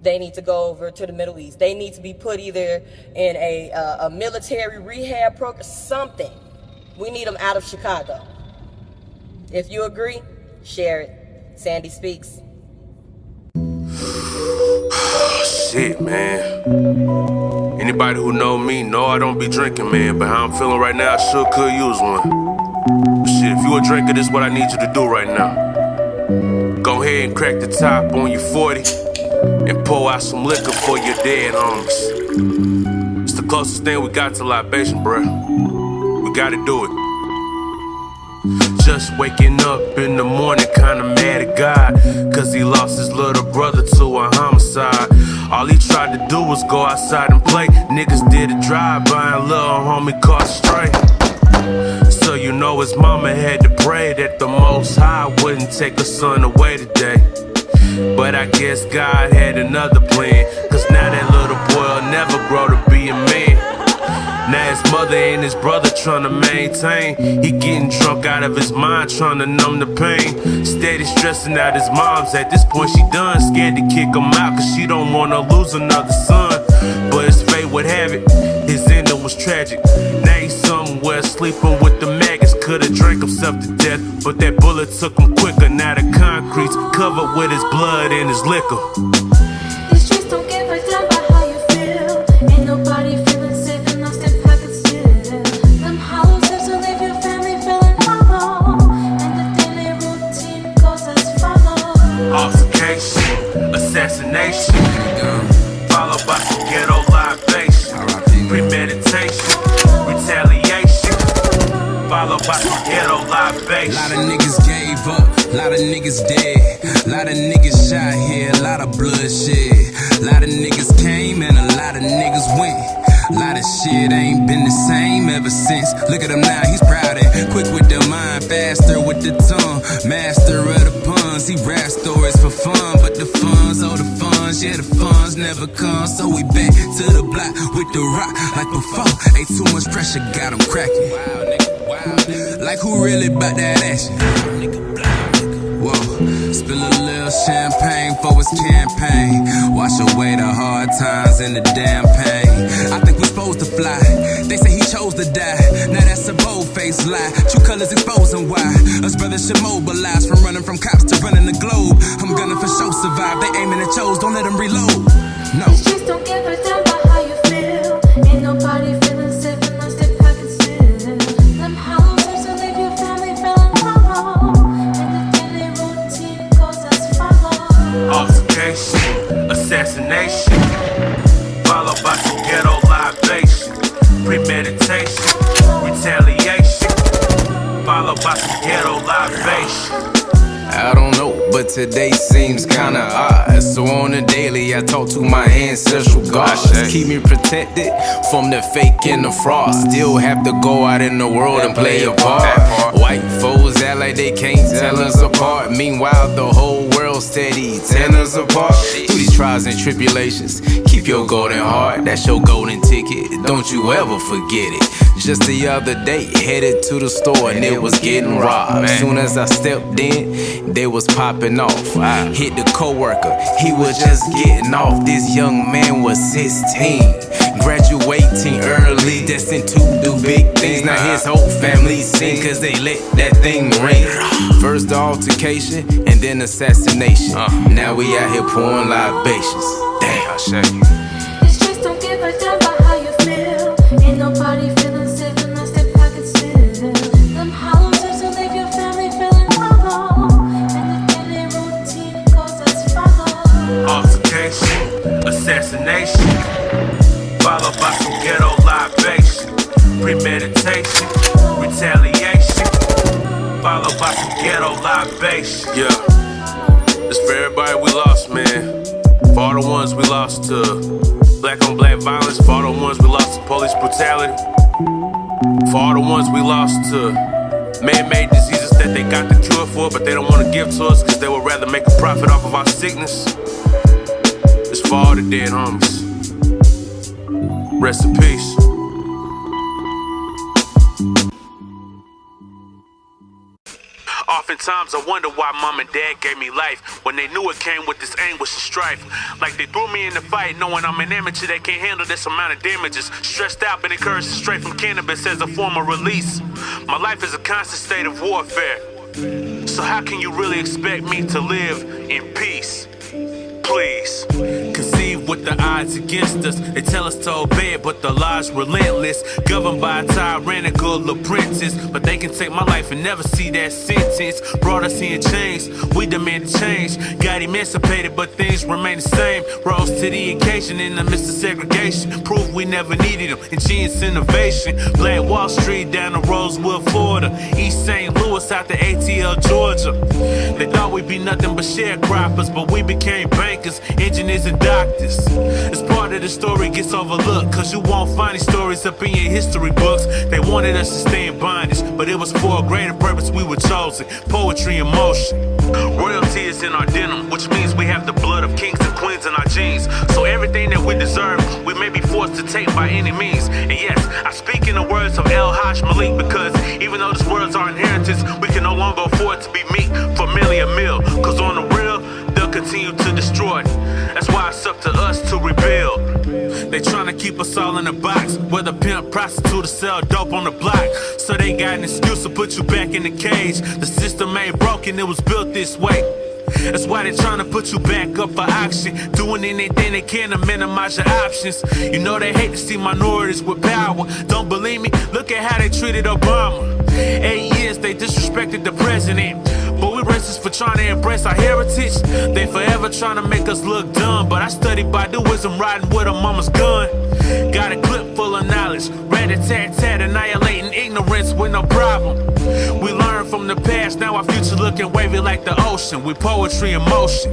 they need to go over to the Middle East. They need to be put either in a military rehab program, something. We need them out of Chicago. If you agree, share it. Sandy Speaks. Shit, man. Anybody who know me know I don't be drinking, man. But how I'm feeling right now, I sure could use one. Shit, if you a drinker, this is what I need you to do right now. Go ahead and crack the top on your 40 and pour out some liquor for your dead homies. It's the closest thing we got to libation, bruh. We gotta do it. Just waking up in the morning, kinda mad at God, cause he lost his little brother to a homicide. All he tried to do was go outside and play. Niggas did a drive-by and little homie caught stray. So you know his mama had to pray that the Most High wouldn't take her son away today. But I guess God had another plan, cause now that little boy will never grow to be a man. Now his mother and his brother tryna maintain. He getting drunk out of his mind, tryna numb the pain. Steady stressing out his moms. At this point she done, scared to kick him out, cause she don't wanna lose another son. But his fate would have it, his ending was tragic. Now he's somewhere sleeping with the maggots. Could've drank himself to death, but that bullet took him quicker. Now the concrete's covered with his blood and his liquor. The streets don't give a damn about how you feel. Ain't nobody feeling safe and lost in pockets still. Them hollow tips will leave your family feeling hollow, and the daily routine goes as follows. Altercation, assassination, premeditation, retaliation, followed by some ghetto libation. Lot of niggas gave up, lot of niggas dead, lot of niggas shot here, lot of bloodshed. Lot of niggas came and a lot of niggas went. Lot of shit ain't been the same ever since. Look at him now, he's proud and quick with the mind, faster with the tongue, master of the puns. He rap stories for fun, but the funds, oh the funds, yeah the funds never come. So we back to the block with the rock like before. Ain't too much pressure, got him cracking. Wow, nigga, wow, nigga. Like who really bout that action? Wow, nigga, whoa, spill a little champagne for his campaign. Wash away the hard times and the damn pain. I think we're supposed to fly. They say he chose to die. Now that's a bold-faced lie. True colors exposing why us brothers should mobilize. From running from cops to running the globe. I'm gonna for sure survive. They aiming at chose, don't let them reload. No. These streets don't give a damn about how you feel. Ain't nobody feeling safe unless they pocket still. Them hollow tips will leave your family feeling hollow. Altercation, assassination, followed by some ghetto libation, premeditation, retaliation, followed by some ghetto libation. I don't know, but today seems kinda odd. So on the daily, I talk to my ancestral gods. Keep me protected from the fake and the fraud. Still have to go out in the world and play a part. White foes act like they can't tell us apart. Meanwhile, the whole world steady tearing us apart. Through these trials and tribulations, keep your golden heart. That's your golden ticket, don't you ever forget it. Just the other day, headed to the store and it was getting robbed. As soon as I stepped in, they was popping off. I hit the coworker, he was just getting off. This young man was 16, graduating early, destined to do big things. Now his whole family sing cause they let that thing ring. First the altercation and then assassination. Now we out here pouring libations. Damn, I say. These streets don't give a damn about how you feel. Ain't nobody feeling safe unless they pocket still. Them hollow tips will leave your family feeling hollow. And the daily routine goes as follows. Altercation, assassination, followed by some ghetto libation, premeditation, retaliation, followed by some ghetto libation. Yeah, it's for everybody we lost, man. For all the ones we lost to black on black violence, for all the ones we lost to police brutality, for all the ones we lost to man-made diseases that they got the cure for, but they don't want to give to us because they would rather make a profit off of our sickness. It's for all the dead homies. Rest in peace. Oftentimes I wonder why mom and dad gave me life when they knew it came with this anguish and strife. Like they threw me in the fight knowing I'm an amateur that can't handle this amount of damages. Stressed out but encouraged straight from cannabis as a form of release. My life is a constant state of warfare. So how can you really expect me to live in peace? Please. Conceive with the odds against us. They tell us to obey it, but the law's relentless. Governed by a tyrannical apprentice. But they can take my life and never see that sentence. Brought us here in chains, we demand a change. Got emancipated, but things remain the same. Rose to the occasion in the midst of segregation. Proof we never needed them. Ingenious innovation. Black Wall Street down to Rosewood, Florida. East St. Louis out to ATL, Georgia. They thought we'd be nothing but sharecroppers, but we became bankers, engineers, and doctors. It's part of the story gets overlooked, cause you won't find these stories up in your history books. They wanted us to stay in bondage, but it was for a greater purpose we were chosen. Poetry in motion. Royalty is in our denim, which means we have the blood of kings and queens in our genes. So everything that we deserve, we may be forced to take by any means. And yes, I speak in the words of El Haj Malik, because even though this world's our inheritance, we can no longer afford to be meat for merely a meal. Cause on the real, they'll continue to destroy. That's why it's up to us to rebuild. They tryna keep us all in a box, whether pimp, prostitute, or sell dope on the block. So they got an excuse to put you back in the cage. The system ain't broken, it was built this way. That's why they tryna put you back up for auction. Doing anything they can to minimize your options. You know they hate to see minorities with power. Don't believe me? Look at how they treated Obama. 8 years they disrespected the president. But we racist for trying to embrace our heritage. They forever trying to make us look dumb, but I study Baiduism riding with a mama's gun. Got a clip full of knowledge, rat-a-tat-tat, annihilating ignorance with no problem. We learn from the past, now our future looking wavy like the ocean, with poetry in motion.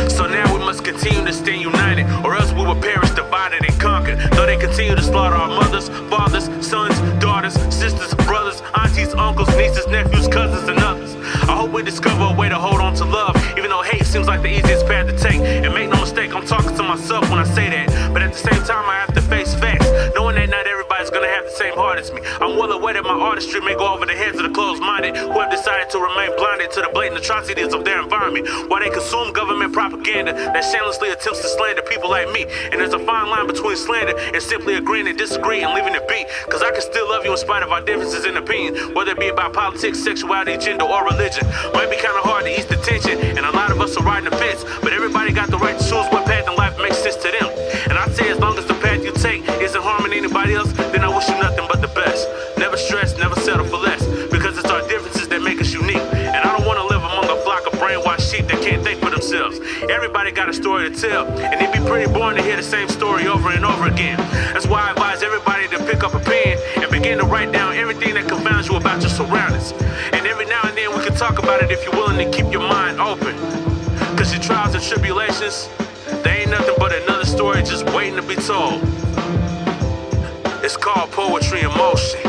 So now we must continue to stay united, or else we will perish divided and conquered. Though they continue to slaughter our mothers, fathers, sons, daughters, sisters, brothers, aunties, uncles, nieces, nephews, cousins, and others. I hope we discover a way to hold on to love, even though hate seems like the easiest path to take. And make no mistake, I'm talking to myself when I say that, but at the same time I have to face facts, knowing that not everybody's gonna have the same heart as me. I'm well aware that my artistry may go over the heads of the closed-minded, who have decided to remain blinded to the blatant atrocities of their environment, while they consume government propaganda that shamelessly attempts to slander people like me. And there's a fine line between slander and simply agreeing to disagree and leaving it be, cause I can still love you in spite of our differences in opinion, whether it be about politics, sexuality, gender, or religion. Might be kinda hard to ease the tension, and a lot of us are riding the fence, but everybody got the right to choose what path in life makes sense to them. And I'd say as long as the path you take isn't harming anybody else, then I wish you nothing but the best. Never stress, never settle for less, because it's our differences that make us unique. And I don't wanna live among a flock of brainwashed sheep that can't think for themselves. Everybody got a story to tell, and it'd be pretty boring to hear the same story over and over again. That's why I advise everybody to pick up a pen and begin to write down everything that confounds you about your surroundings. And every now and then we can talk about it if you're willing to keep your mind open. Cause your trials and tribulations, they ain't nothing but another story just waiting to be told. It's called poetry in motion.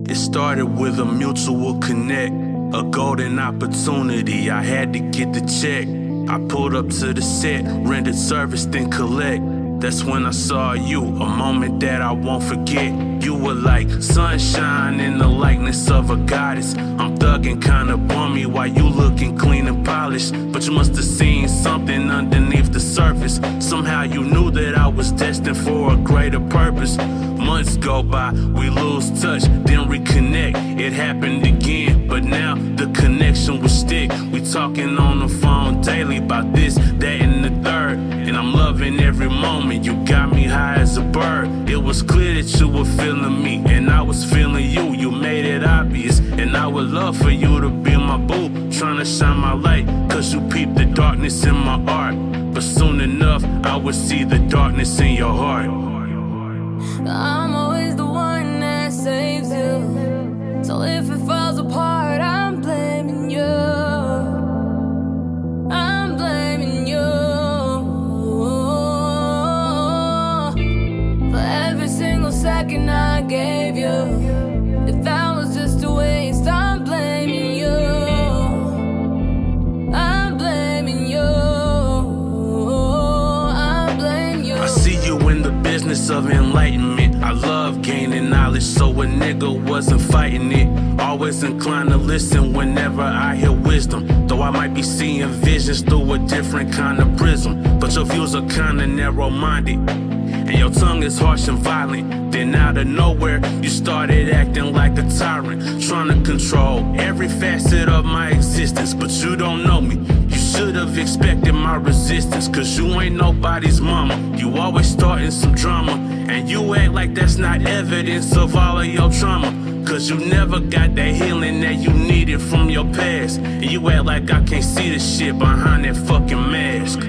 It started with a mutual connect, a golden opportunity. I had to get the check. I pulled up to the set, rendered service, then collect. That's when I saw you, a moment that I won't forget. You were like sunshine in the likeness of a goddess. I'm thugging kinda bummy while you looking clean and polished, but you must have seen something underneath the surface. Somehow you knew that I was destined for a greater purpose. Months go by, we lose touch, then reconnect. It happened again, but now the connection will stick. We talking on the phone daily about this, that, and the third. And I'm loving every moment, you got me high as a bird. It was clear that you were feeling me, and I was feeling you. You made it obvious, and I would love for you to be my boo. Trying to shine my light, cause you peeped the darkness in my art. But soon enough, I would see the darkness in your heart. I'm always the one that saves you, so if it falls apart, I'm blaming you. I'm blaming you for every single second I gave you. If that was just a waste, I'm blaming you. I'm blaming you. I blame you. I see you in the business of enlightenment. I love gaining knowledge, so a nigga wasn't fighting it. Always inclined to listen whenever I hear wisdom, though I might be seeing visions through a different kind of prism. But your views are kinda narrow-minded, and your tongue is harsh and violent. Then out of nowhere, you started acting like a tyrant, trying to control every facet of my existence. But you don't know me, you should have expected my resistance, cause you ain't nobody's mama. You always starting some drama, and you act like that's not evidence of all of your trauma, cause you never got that healing that you needed from your past. And you act like I can't see the shit behind that fucking mask.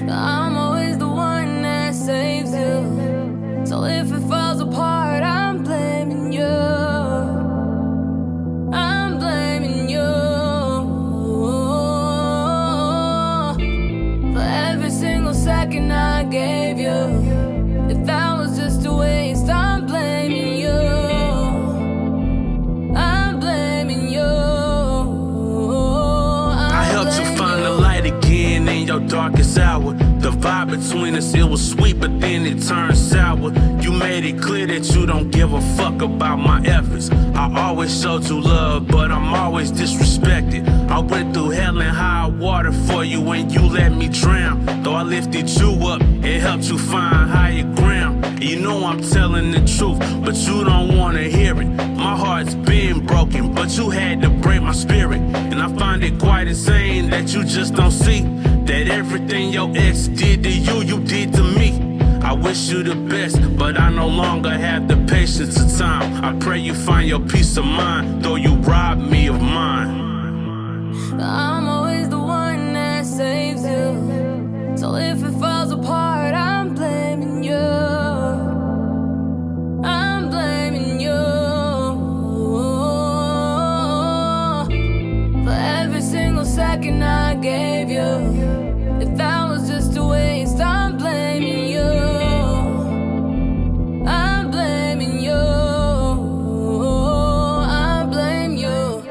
I'm always the one that saves you, so if it falls apart, I'm blaming you. I'm blaming you for every single second I gave you. If that was just a waste, I'm blaming you. I'm blaming you. I helped you find the light again in your darkest hour. The vibe between us, it was sweet, but then it turned sour. You made it clear that you don't give a fuck about my efforts. I always showed you love, but I'm always disrespected. I went through hell and high water for for you when you let me drown. Though I lifted you up, it helped you find higher ground. And you know I'm telling the truth, but you don't wanna hear it. My heart's been broken, but you had to break my spirit. And I find it quite insane that you just don't see that everything your ex did to you, you did to me. I wish you the best, but I no longer have the patience of time. I pray you find your peace of mind, though you robbed me of mine. I'm always the one that saves you. So if it falls apart, I'm blaming you. I'm blaming you. For every single second I gave you. If that was just a waste, I'm blaming you. I'm blaming you. I blame you.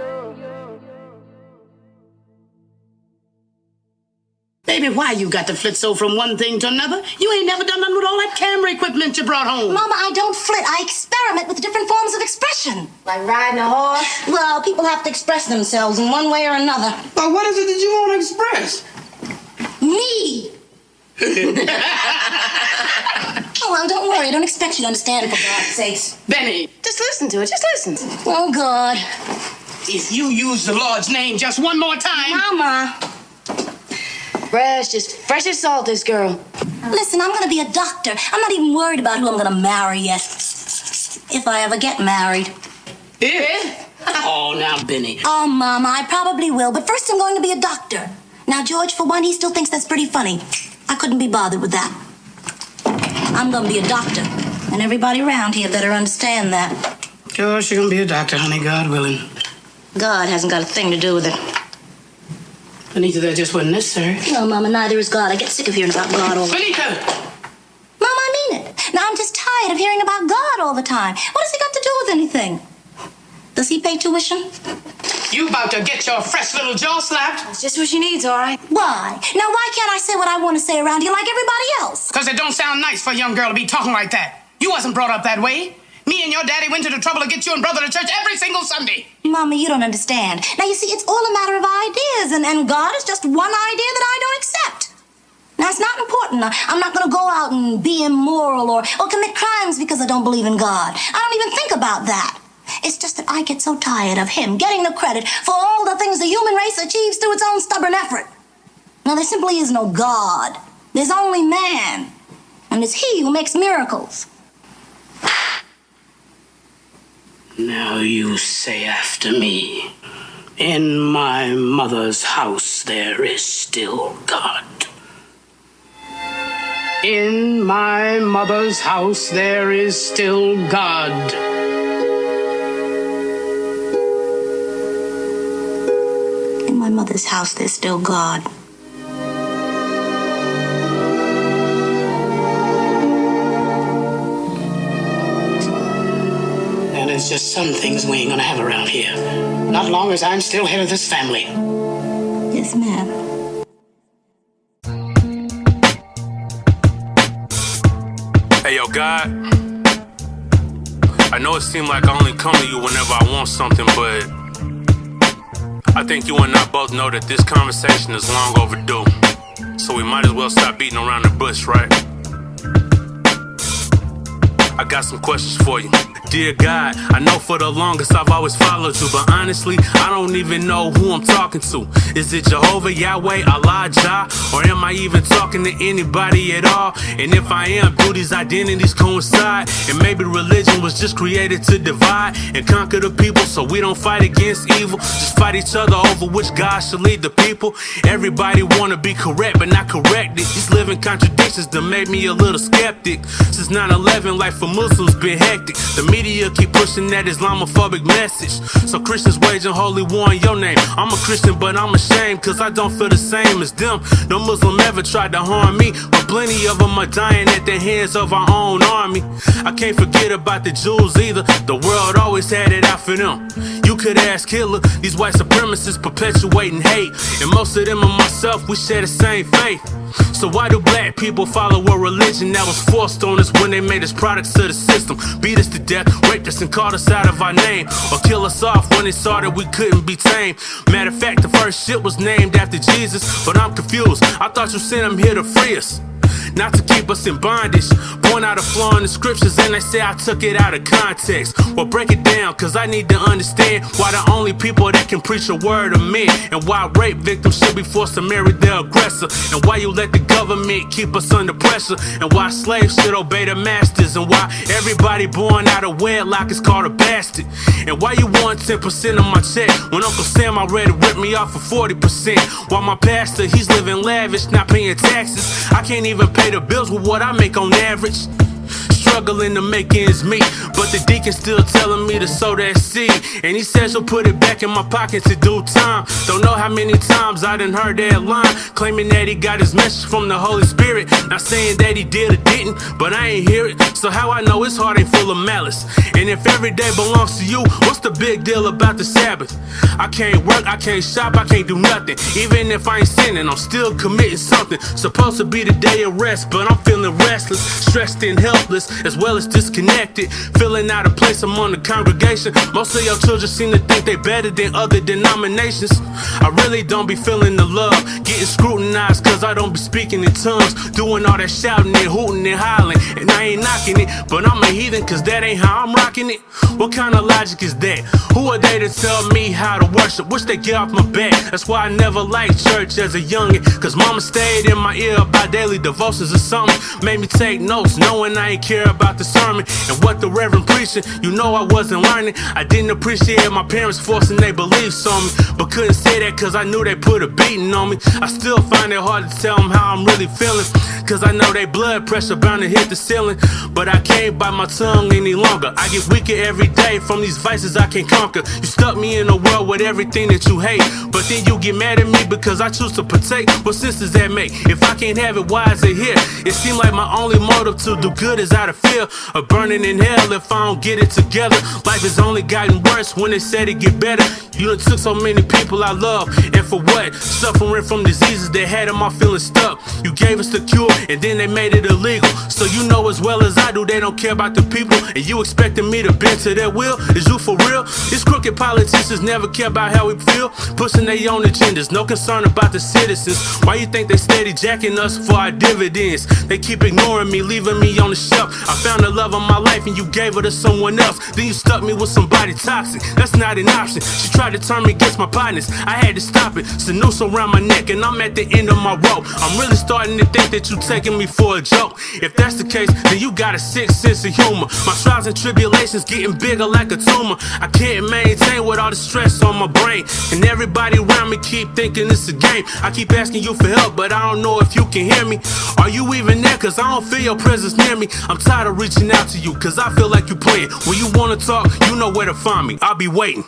Baby, why you got to flit so from one thing to another? You ain't never done nothing with all that Camry equipment you brought home. Mama, I don't flit. I experiment with different forms of expression. Like riding a horse? Well, people have to express themselves in one way or another. But what is it that you want to express? Me! Oh, well, don't worry. I don't expect you to understand, for God's sakes. Benny, just listen to it. Just listen. Oh, God. If you use the Lord's name just one more time... Mama. Brass just fresh as salt, this girl. Listen, I'm gonna be a doctor. I'm not even worried about who I'm gonna marry yet. If I ever get married. Yeah? Oh, now, Benny. Oh, Mama, I probably will. But first I'm going to be a doctor. Now, George, for one, he still thinks that's pretty funny. I couldn't be bothered with that. I'm gonna be a doctor. And everybody around here better understand that. George, you're gonna be a doctor, honey, God willing. God hasn't got a thing to do with it. Benita, that just wasn't necessary. No, Mama, neither is God. I get sick of hearing about God all the time. Benita! Mama, I mean it. Now, I'm just tired of hearing about God all the time. What has he got to do with anything? Does he pay tuition? You about to get your fresh little jaw slapped? That's just what she needs, all right? Why? Now, why can't I say what I want to say around here like everybody else? Because it don't sound nice for a young girl to be talking like that. You wasn't brought up that way. Me and your daddy went to the trouble to get you and brother to church every single Sunday. Mama, you don't understand. Now, you see, it's all a matter of ideas, and God is just one idea that I don't accept. Now, it's not important. I'm not going to go out and be immoral or commit crimes because I don't believe in God. I don't even think about that. It's just that I get so tired of him getting the credit for all the things the human race achieves through its own stubborn effort. Now, there simply is no God. There's only man. And it's he who makes miracles. Now you say after me, in my mother's house there is still God. In my mother's house there is still God. In my mother's house there's still God. There's just some things we ain't gonna have around here. Not long as I'm still head of this family. Yes, ma'am. Hey, yo, God. I know it seemed like I only come to you whenever I want something, but I think you and I both know that this conversation is long overdue. So we might as well stop beating around the bush, right? I got some questions for you. Dear God, I know for the longest I've always followed you, but honestly, I don't even know who I'm talking to. Is it Jehovah, Yahweh, Allah, Jah, or am I even talking to anybody at all? And if I am, do these identities coincide? And maybe religion was just created to divide and conquer the people, so we don't fight against evil, just fight each other over which God should lead the people. Everybody wanna be correct, but not corrected. These living contradictions that made me a little skeptic. Since 9/11, life for Muslims been hectic. The media keep pushing that Islamophobic message, so Christians waging holy war in your name. I'm a Christian, but I'm ashamed, cause I don't feel the same as them. No Muslim ever tried to harm me, but plenty of them are dying at the hands of our own army. I can't forget about the Jews either. The world always had it out for them. You could ask Hitler. These white supremacists perpetuating hate, and most of them and myself, we share the same faith. So why do black people follow a religion that was forced on us when they made us products of the system? Beat us to death raped us and called us out of our name, or kill us off when they saw that we couldn't be tamed. Matter of fact, the first shit was named after Jesus, but I'm confused. I thought you sent him here to free us, not to keep us in bondage. Point out a flaw in the scriptures and they say I took it out of context. Well, break it down, cause I need to understand why the only people that can preach a word are men, and why rape victims should be forced to marry their aggressor, and why you let the government keep us under pressure, and why slaves should obey their masters, and why everybody born out of wedlock is called a bastard, and why you want 10% of my check when Uncle Sam already ripped me off for 40%, while my pastor, he's living lavish, not paying taxes. I can't even pay the bills with what I make on average. Struggling to make ends meet, but the deacon still telling me to sow that seed, and he says he'll put it back in my pockets in due time. Don't know how many times I done heard that line, claiming that he got his message from the Holy Spirit. Not saying that he did or didn't, but I ain't hear it, so how I know his heart ain't full of malice? And if every day belongs to you, what's the big deal about the Sabbath? I can't work, I can't shop, I can't do nothing. Even if I ain't sinning, I'm still committing something. Supposed to be the day of rest, but I'm feeling restless, stressed and helpless, as well as disconnected, feeling out of place among the congregation. Most of your children seem to think they better than other denominations. I really don't be feeling the love, getting scrutinized cause I don't be speaking in tongues, doing all that shouting and hooting and hollering, and I ain't knocking it, but I'm a heathen cause that ain't how I'm rocking it. What kind of logic is that? Who are they to tell me how to worship? Wish they get off my back. That's why I never liked church as a youngin', cause mama stayed in my ear about daily devotions or something, made me take notes knowing I ain't care about the sermon and what the reverend preaching. You know I wasn't learning. I didn't appreciate my parents forcing their beliefs on me, but couldn't say that cause I knew they put a beating on me. I still find it hard to tell them how I'm really feeling, cause I know they blood pressure bound to hit the ceiling, but I can't bite my tongue any longer. I get weaker every day from these vices I can't conquer. You stuck me in a world with everything that you hate, but then you get mad at me because I choose to partake. What sense does that make? If I can't have it, why is it here? It seems like my only motive to do good is out of fear of burning in hell if I don't get it together. Life has only gotten worse when they said it get better. You done took so many people I love, and for what? Suffering from diseases that had them all feeling stuck. You gave us the cure and then they made it illegal. So you know as well as I do they don't care about the people, and you expecting me to bend to their will? Is you for real? These crooked politicians never care about how we feel, pushing their own agendas, no concern about the citizens. Why you think they steady jacking us for our dividends? They keep ignoring me, leaving me on the shelf. I found the love of my life and you gave her to someone else. Then you stuck me with somebody toxic. That's not an option. She tried to turn me against my partners. I had to stop it. It's a noose around my neck and I'm at the end of my rope. I'm really starting to think that you taking me for a joke. If that's the case, then you got a sick sense of humor. My trials and tribulations getting bigger like a tumor. I can't maintain with all the stress on my brain, and everybody around me keep thinking it's a game. I keep asking you for help, but I don't know if you can hear me. Are you even there? Cause I don't feel your presence near me. I'm tired of reaching out to you cause I feel like you playing. When you wanna talk, you know where to find me. I'll be waiting.